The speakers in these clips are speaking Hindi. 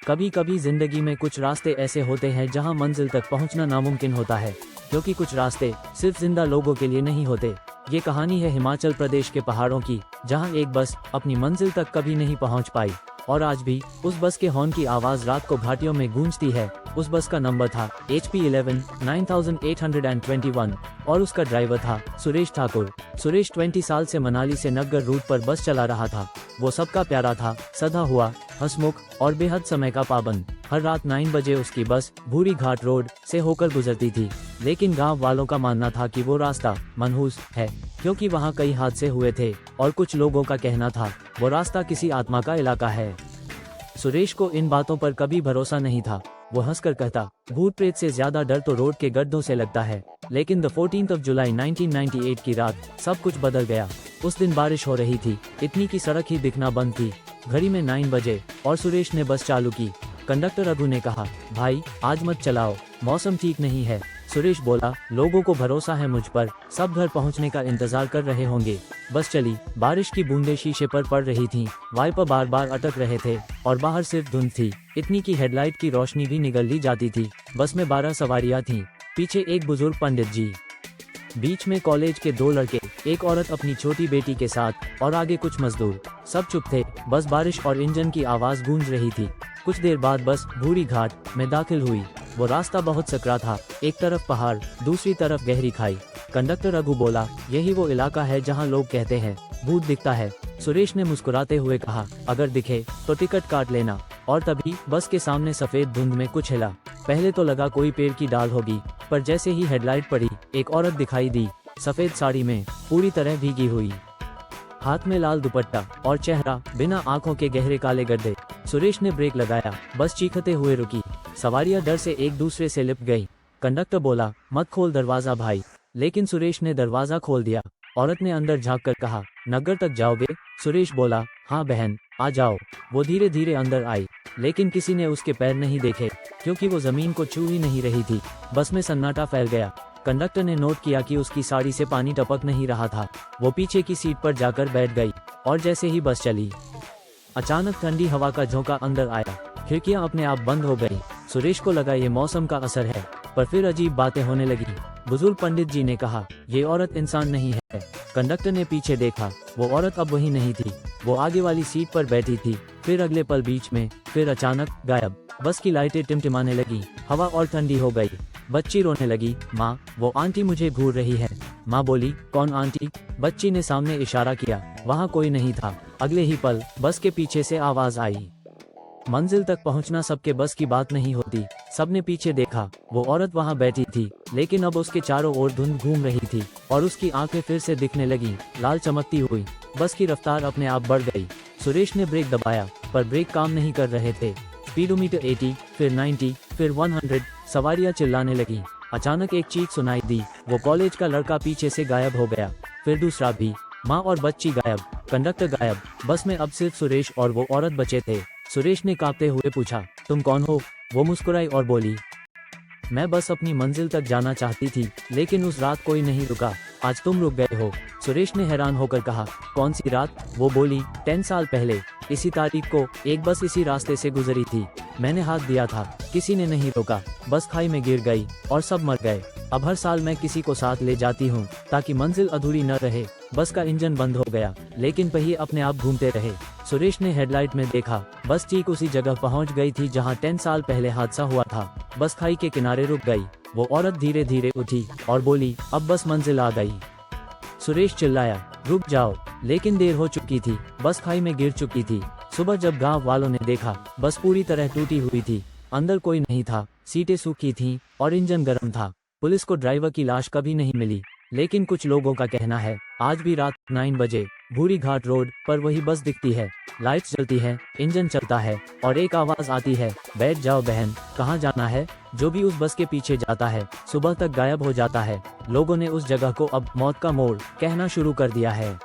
कभी कभी जिंदगी में कुछ रास्ते ऐसे होते हैं जहां मंजिल तक पहुंचना नामुमकिन होता है, क्योंकि कुछ रास्ते सिर्फ जिंदा लोगों के लिए नहीं होते। ये कहानी है हिमाचल प्रदेश के पहाड़ों की, जहां एक बस अपनी मंजिल तक कभी नहीं पहुंच पाई और आज भी उस बस के हॉर्न की आवाज रात को घाटियों में गूंजती है। उस बस का नंबर था HP11 9821 और उसका ड्राइवर था सुरेश ठाकुर। सुरेश 20 साल से मनाली से नग्गर रूट पर बस चला रहा था। वो सबका प्यारा था, सधा हुआ, हंसमुख और बेहद समय का पाबंद। हर रात 9 बजे उसकी बस भूरी घाट रोड से होकर गुजरती थी, लेकिन गांव वालों का मानना था कि वो रास्ता मनहूस है, क्योंकि वहां कई हादसे हुए थे और कुछ लोगों का कहना था वो रास्ता किसी आत्मा का इलाका है। सुरेश को इन बातों पर कभी भरोसा नहीं था। वो हंसकर कहता, भूत प्रेत से ज्यादा डर तो रोड के गड्ढों से लगता है। लेकिन 14 जुलाई 1998 की रात सब कुछ बदल गया। उस दिन बारिश हो रही थी, इतनी की सड़क ही दिखना बंद थी। घड़ी में 9 बजे और सुरेश ने बस चालू की। कंडक्टर रघु ने कहा, भाई आज मत चलाओ, मौसम ठीक नहीं है। सुरेश बोला, लोगों को भरोसा है मुझ पर, सब घर पहुंचने का इंतजार कर रहे होंगे। बस चली। बारिश की बूंदें शीशे पर पड़ रही थीं, वाइपर बार बार अटक रहे थे और बाहर सिर्फ धुंध थी, इतनी की हेडलाइट की रोशनी भी निगल ली जाती थी। बस में 12 सवारियां थीं, पीछे एक बुजुर्ग पंडित जी, बीच में कॉलेज के 2 लड़के, एक औरत अपनी छोटी बेटी के साथ और आगे कुछ मजदूर। सब चुप थे, बस बारिश और इंजन की आवाज गूंज रही थी। कुछ देर बाद बस भूरी घाट में दाखिल हुई। वो रास्ता बहुत सकरा था, एक तरफ पहाड़, दूसरी तरफ गहरी खाई। कंडक्टर रघु बोला, यही वो इलाका है जहां लोग कहते हैं भूत दिखता है। सुरेश ने मुस्कुराते हुए कहा, अगर दिखे तो टिकट काट लेना। और तभी बस के सामने सफेद धुंध में कुछ हिला। पहले तो लगा कोई पेड़ की डाल होगी, पर जैसे ही हेडलाइट पड़ी एक औरत दिखाई दी, सफेद साड़ी में, पूरी तरह भीगी हुई, हाथ में लाल दुपट्टा और चेहरा बिना आंखों के गहरे काले गड्ढे। सुरेश ने ब्रेक लगाया, बस चीखते हुए रुकी। सवारियां डर से एक दूसरे से लिपट गई। कंडक्टर बोला, मत खोल दरवाजा भाई, लेकिन सुरेश ने दरवाजा खोल दिया। औरत ने अंदर झांककर कहा, नगर तक जाओगे? सुरेश बोला, हाँ बहन, आ जाओ। वो धीरे धीरे अंदर आई, लेकिन किसी ने उसके पैर नहीं देखे, क्योंकि वो जमीन को छू ही नहीं रही थी। बस में सन्नाटा फैल गया। कंडक्टर ने नोट किया कि उसकी साड़ी से पानी टपक नहीं रहा था। वो पीछे की सीट पर जाकर बैठ गई और जैसे ही बस चली, अचानक ठंडी हवा का झोंका अंदर आया। खिड़कियां अपने आप बंद हो गई। सुरेश को लगा ये मौसम का असर है, पर फिर अजीब बातें होने लगी। बुजुर्ग पंडित जी ने कहा, ये औरत इंसान नहीं है। कंडक्टर ने पीछे देखा, वो औरत अब वही नहीं थी। वो आगे वाली सीट पर बैठी थी, फिर अगले पल बीच में, फिर अचानक गायब। बस की लाइटें टिमटिमाने लगी, हवा और ठंडी हो गई। बच्ची रोने लगी, माँ वो आंटी मुझे घूर रही है। माँ बोली, कौन आंटी? बच्ची ने सामने इशारा किया, वहाँ कोई नहीं था। अगले ही पल बस के पीछे से आवाज आई। मंजिल तक पहुंचना सबके बस की बात नहीं होती। सबने पीछे देखा, वो औरत वहां बैठी थी, लेकिन अब उसके चारों ओर धुंध घूम रही थी और उसकी आंखें फिर से दिखने लगी, लाल चमकती हुई। बस की रफ्तार अपने आप बढ़ गई। सुरेश ने ब्रेक दबाया, पर ब्रेक काम नहीं कर रहे थे। स्पीडोमीटर 80, फिर 90, फिर 100। सवारियां चिल्लाने लगी। अचानक एक चीख सुनाई दी, वो कॉलेज का लड़का पीछे से गायब हो गया, फिर दूसरा भी। माँ और बच्ची गायब, कंडक्टर गायब। बस में अब सिर्फ सुरेश और वो औरत बचे थे। सुरेश ने कांपते हुए पूछा, तुम कौन हो? वो मुस्कुराई और बोली, मैं बस अपनी मंजिल तक जाना चाहती थी, लेकिन उस रात कोई नहीं रुका, आज तुम रुक गए हो। सुरेश ने हैरान होकर कहा, कौन सी रात? वो बोली, 10 साल पहले इसी तारीख को एक बस इसी रास्ते से गुजरी थी। मैंने हाथ दिया था, किसी ने नहीं रोका, बस खाई में गिर गई और सब मर गए। अब हर साल मैं किसी को साथ ले जाती हूँ ताकि मंजिल अधूरी न रहे। बस का इंजन बंद हो गया, लेकिन पहिए अपने आप घूमते रहे। सुरेश ने हेडलाइट में देखा, बस ठीक उसी जगह पहुँच गई थी जहाँ 10 साल पहले हादसा हुआ था। बस खाई के किनारे रुक गई। वो औरत धीरे धीरे उठी और बोली, अब बस मंजिल आ गई। सुरेश चिल्लाया, रुक जाओ, लेकिन देर हो चुकी थी, बस खाई में गिर चुकी थी। सुबह जब गांव वालों ने देखा, बस पूरी तरह टूटी हुई थी, अंदर कोई नहीं था, सीटें सूखी थीं और इंजन गर्म था। पुलिस को ड्राइवर की लाश कभी नहीं मिली, लेकिन कुछ लोगों का कहना है आज भी रात 9 बजे भूरी घाट रोड पर वही बस दिखती है, लाइट्स जलती है, इंजन चलता है और एक आवाज आती है, बैठ जाओ बहन, कहाँ जाना है? जो भी उस बस के पीछे जाता है सुबह तक गायब हो जाता है। लोगों ने उस जगह को अब मौत का मोड़ कहना शुरू कर दिया है।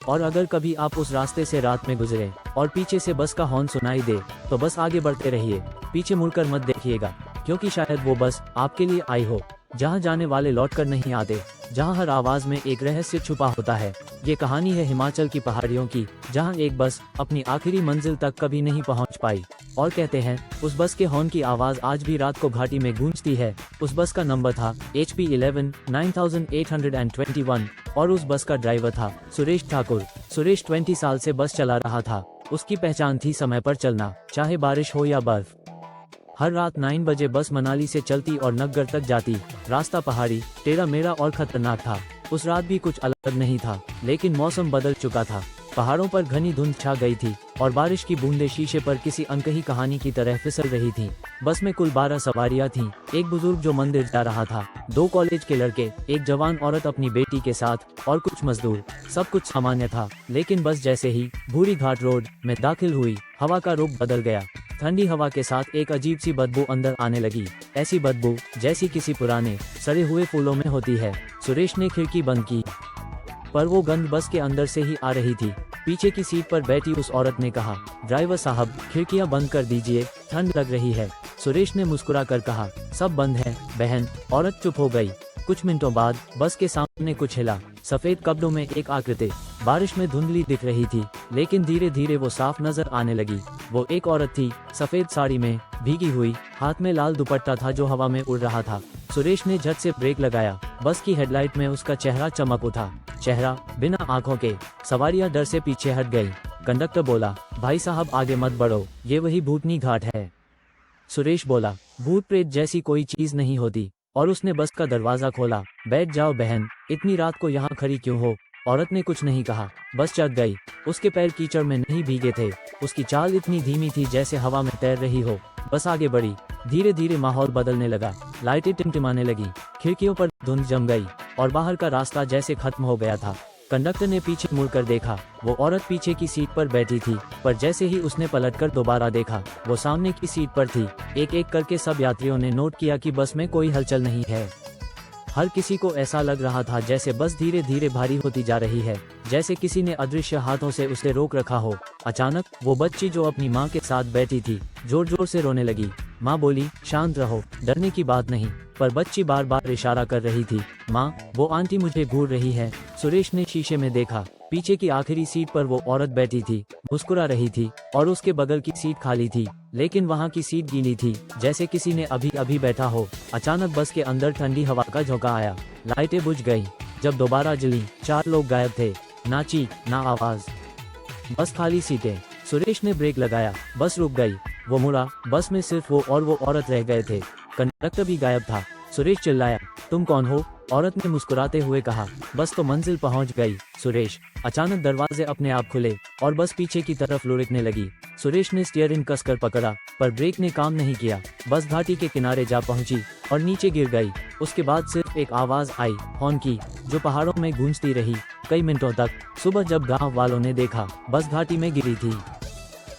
और अगर कभी आप उस रास्ते से रात में गुजरे और पीछे से बस का हॉर्न सुनाई दे, तो बस आगे बढ़ते रहिए, पीछे मुड़कर मत देखिएगा, क्योंकि शायद वो बस आपके लिए आई हो, जहाँ जाने वाले लौटकर नहीं आते, जहाँ हर आवाज में एक रहस्य छुपा होता है। ये कहानी है हिमाचल की पहाड़ियों की, जहां एक बस अपनी आखिरी मंजिल तक कभी नहीं पहुंच पाई। और कहते हैं उस बस के हॉर्न की आवाज आज भी रात को घाटी में गूंजती है। उस बस का नंबर था HP11 9821 और उस बस का ड्राइवर था सुरेश ठाकुर। सुरेश 20 साल से बस चला रहा था। उसकी पहचान थी समय पर चलना, चाहे बारिश हो या बर्फ। हर रात 9 बजे बस मनाली से चलती और नग्गर तक जाती। रास्ता पहाड़ी, टेढ़ा मेढ़ा और खतरनाक था। उस रात भी कुछ अलग नहीं था, लेकिन मौसम बदल चुका था। पहाड़ों पर घनी धुंध छा गई थी और बारिश की बूंदें शीशे पर किसी अनकही कहानी की तरह फिसल रही थीं। बस में कुल 12 सवारियां थीं। एक बुजुर्ग जो मंदिर जा रहा था, 2 कॉलेज के लड़के, एक जवान औरत अपनी बेटी के साथ और कुछ मजदूर। सब कुछ सामान्य था, लेकिन बस जैसे ही भूरी घाट रोड में दाखिल हुई, हवा का रुख बदल गया। ठंडी हवा के साथ एक अजीब सी बदबू अंदर आने लगी। ऐसी बदबू जैसी किसी पुराने सड़े हुए फूलों में होती है। सुरेश ने खिड़की बंद की, पर वो गंध बस के अंदर से ही आ रही थी। पीछे की सीट पर बैठी उस औरत ने कहा, ड्राइवर साहब, खिड़कियां बंद कर दीजिए, ठंड लग रही है। सुरेश ने मुस्कुरा कर कहा, सब बंद है बहन। औरत चुप हो गई। कुछ मिनटों बाद बस के सामने कुछ हिला। सफेद कपड़ों में एक आकृति बारिश में धुंधली दिख रही थी, लेकिन धीरे धीरे वो साफ नजर आने लगी। वो एक औरत थी, सफेद साड़ी में भीगी हुई, हाथ में लाल दुपट्टा था जो हवा में उड़ रहा था। सुरेश ने झट से ब्रेक लगाया। बस की हेडलाइट में उसका चेहरा चमक उठा, चेहरा बिना आंखों के। सवारियां डर से पीछे हट गई। कंडक्टर बोला, भाई साहब आगे मत बढ़ो, ये वही भूतनी घाट है। सुरेश बोला, भूत प्रेत जैसी कोई चीज नहीं होती। और उसने बस का दरवाजा खोला। बैठ जाओ बहन, इतनी रात को यहाँ खड़ी क्यों हो? औरत ने कुछ नहीं कहा, बस चढ़ गई। उसके पैर कीचड़ में नहीं भीगे थे। उसकी चाल इतनी धीमी थी जैसे हवा में तैर रही हो। बस आगे बढ़ी। धीरे धीरे माहौल बदलने लगा। लाइटें टिमटिमाने लगी, खिड़कियों पर धुंध जम गई और बाहर का रास्ता जैसे खत्म हो गया था। कंडक्टर ने पीछे मुड़कर देखा। वो औरत पीछे की सीट पर बैठी थी, पर जैसे ही उसने पलटकर दोबारा देखा, वो सामने की सीट पर थी। एक एक करके सब यात्रियों ने नोट किया कि बस में कोई हलचल नहीं है। हर किसी को ऐसा लग रहा था जैसे बस धीरे धीरे भारी होती जा रही है, जैसे किसी ने अदृश्य हाथों से उसे रोक रखा हो। अचानक वो बच्ची जो अपनी माँ के साथ बैठी थी, जोर जोर से रोने लगी। माँ बोली, शांत रहो, डरने की बात नहीं। पर बच्ची बार बार इशारा कर रही थी, माँ, वो आंटी मुझे घूर रही है। सुरेश ने शीशे में देखा। पीछे की आखिरी सीट पर वो औरत बैठी थी, मुस्कुरा रही थी और उसके बगल की सीट खाली थी, लेकिन वहाँ की सीट गीली थी, जैसे किसी ने अभी अभी बैठा हो। अचानक बस के अंदर ठंडी हवा का झोंका आया। लाइटें बुझ गई। जब दोबारा जली, 4 लोग गायब थे। ना चीख, ना आवाज, बस खाली सीटें। सुरेश ने ब्रेक लगाया। बस रुक गई। वो मुड़ा। बस में सिर्फ वो और वो औरत रह गए थे। कंडक्टर भी गायब था। सुरेश चिल्लाया, तुम कौन हो? औरत ने मुस्कुराते हुए कहा, बस तो मंजिल पहुंच गई। सुरेश। अचानक दरवाजे अपने आप खुले और बस पीछे की तरफ लुढ़कने लगी। सुरेश ने स्टीयरिंग कसकर पकड़ा, पर ब्रेक ने काम नहीं किया। बस घाटी के किनारे जा पहुंची और नीचे गिर गई। उसके बाद सिर्फ एक आवाज आई, हॉर्न की, जो पहाड़ों में गूंजती रही कई मिनटों तक। सुबह जब गांव वालों ने देखा, बस घाटी में गिरी थी।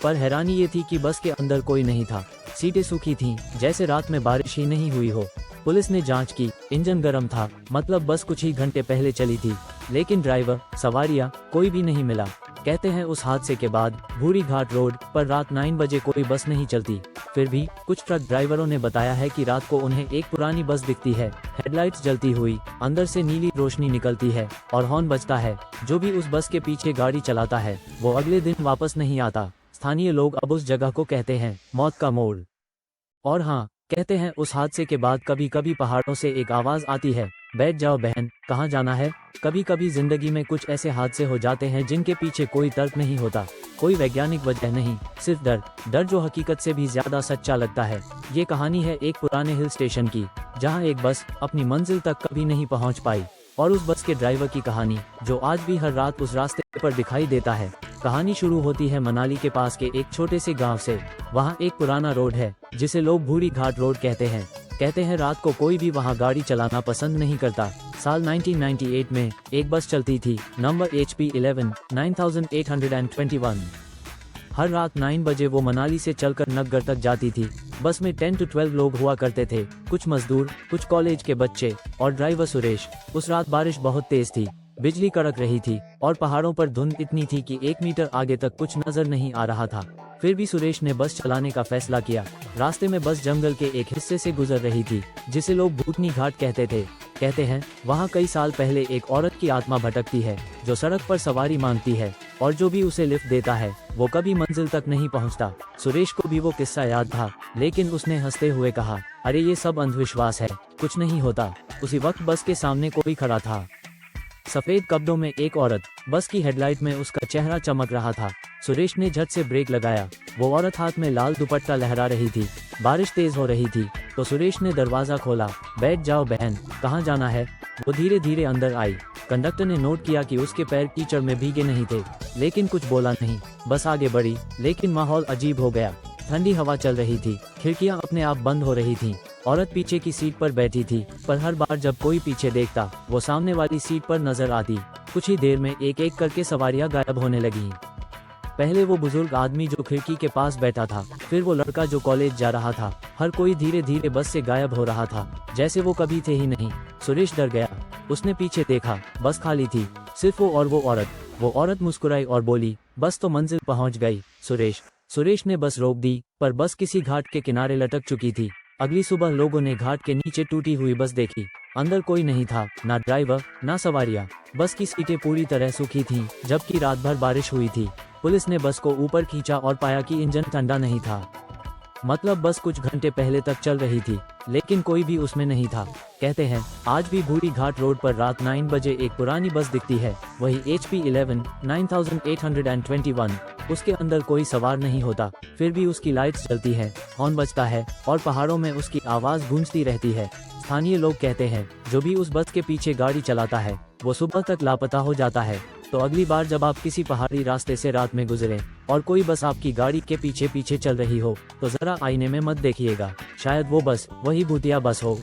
पर हैरानी ये थी कि बस के अंदर कोई नहीं था। सीटें सूखी थीं, जैसे रात में बारिश ही नहीं हुई हो। पुलिस ने जांच की, इंजन गर्म था, मतलब बस कुछ ही घंटे पहले चली थी। लेकिन ड्राइवर, सवारियां, कोई भी नहीं मिला। कहते हैं उस हादसे के बाद भूरी घाट रोड पर रात 9 बजे कोई बस नहीं चलती। फिर भी कुछ ट्रक ड्राइवरों ने बताया है कि रात को उन्हें एक पुरानी बस दिखती है, हेडलाइट्स जलती हुई, अंदर से नीली रोशनी निकलती है और हॉर्न बजता है। जो भी उस बस के पीछे गाड़ी चलाता है, वो अगले दिन वापस नहीं आता। स्थानीय लोग अब उस जगह को कहते हैं मौत का मोड़। और हाँ, कहते हैं उस हादसे के बाद कभी कभी पहाड़ों से एक आवाज आती है, बैठ जाओ बहन, कहाँ जाना है? कभी कभी जिंदगी में कुछ ऐसे हादसे हो जाते हैं जिनके पीछे कोई तर्क नहीं होता, कोई वैज्ञानिक वजह नहीं, सिर्फ डर जो हकीकत से भी ज्यादा सच्चा लगता है। ये कहानी है एक पुराने हिल स्टेशन की, जहाँ एक बस अपनी मंजिल तक कभी नहीं पहुँच पाई, और उस बस के ड्राइवर की कहानी, जो आज भी हर रात उस रास्ते पर दिखाई देता है। कहानी शुरू होती है मनाली के पास के एक छोटे से गांव से। वहां एक पुराना रोड है, जिसे लोग भूरी घाट रोड कहते हैं। कहते हैं रात को कोई भी वहां गाड़ी चलाना पसंद नहीं करता। साल 1998 में एक बस चलती थी, नंबर HP11 9821। हर रात 9 बजे वो मनाली से चलकर नग्गर तक जाती थी। बस में 10 से 12 लोग हुआ करते थे, कुछ मजदूर, कुछ कॉलेज के बच्चे और ड्राइवर सुरेश। उस रात बारिश बहुत तेज थी, बिजली कड़क रही थी और पहाड़ों पर धुंध इतनी थी कि 1 मीटर आगे तक कुछ नजर नहीं आ रहा था। फिर भी सुरेश ने बस चलाने का फैसला किया। रास्ते में बस जंगल के एक हिस्से से गुजर रही थी, जिसे लोग भूतनी घाट कहते थे। कहते हैं वहाँ कई साल पहले एक औरत की आत्मा भटकती है जो सड़क पर सवारी मांगती है और जो भी उसे लिफ्ट देता है वो कभी मंजिल तक नहीं पहुँचता। सुरेश को भी वो किस्सा याद था, लेकिन उसने हंसते हुए कहा, अरे ये सब अंधविश्वास है, कुछ नहीं होता। उसी वक्त बस के सामने कोई खड़ा था, सफेद कपड़ों में एक औरत। बस की हेडलाइट में उसका चेहरा चमक रहा था। सुरेश ने झट से ब्रेक लगाया। वो औरत हाथ में लाल दुपट्टा लहरा रही थी। बारिश तेज हो रही थी तो सुरेश ने दरवाजा खोला। बैठ जाओ बहन, कहाँ जाना है? वो धीरे धीरे अंदर आई। कंडक्टर ने नोट किया कि उसके पैर कीचड़ में भीगे नहीं थे, लेकिन कुछ बोला नहीं। बस आगे बढ़ी, लेकिन माहौल अजीब हो गया। ठंडी हवा चल रही थी, खिड़कियां अपने आप बंद हो रही थीं। औरत पीछे की सीट पर बैठी थी, पर हर बार जब कोई पीछे देखता वो सामने वाली सीट पर नजर आती। कुछ ही देर में एक एक करके सवारियां गायब होने लगी। पहले वो बुजुर्ग आदमी जो खिड़की के पास बैठा था, फिर वो लड़का जो कॉलेज जा रहा था। हर कोई धीरे धीरे बस से गायब हो रहा था, जैसे वो कभी थे ही नहीं। सुरेश डर गया। उसने पीछे देखा, बस खाली थी, सिर्फ वो और वो औरत। वो औरत मुस्कुराई और बोली, बस तो मंजिल पहुंच गई। सुरेश ने बस रोक दी, पर बस किसी घाट के किनारे लटक चुकी थी। अगली सुबह लोगों ने घाट के नीचे टूटी हुई बस देखी। अंदर कोई नहीं था, ना ड्राइवर ना सवारियां। बस की सीटें पूरी तरह सूखी थीं, जबकि रात भर बारिश हुई थी। पुलिस ने बस को ऊपर खींचा और पाया कि इंजन ठंडा नहीं था। मतलब बस कुछ घंटे पहले तक चल रही थी, लेकिन कोई भी उसमें नहीं था। कहते हैं आज भी भूरी घाट रोड पर रात 9 बजे एक पुरानी बस दिखती है, वही HP 11 9821। उसके अंदर कोई सवार नहीं होता, फिर भी उसकी लाइट्स जलती है, हॉर्न बजता है और पहाड़ों में उसकी आवाज गूंजती रहती है। स्थानीय लोग कहते हैं जो भी उस बस के पीछे गाड़ी चलाता है वो सुबह तक लापता हो जाता है। तो अगली बार जब आप किसी पहाड़ी रास्ते से रात में गुजरें और कोई बस आपकी गाड़ी के पीछे पीछे चल रही हो, तो जरा आईने में मत देखिएगा, शायद वो बस वही भूतिया बस हो।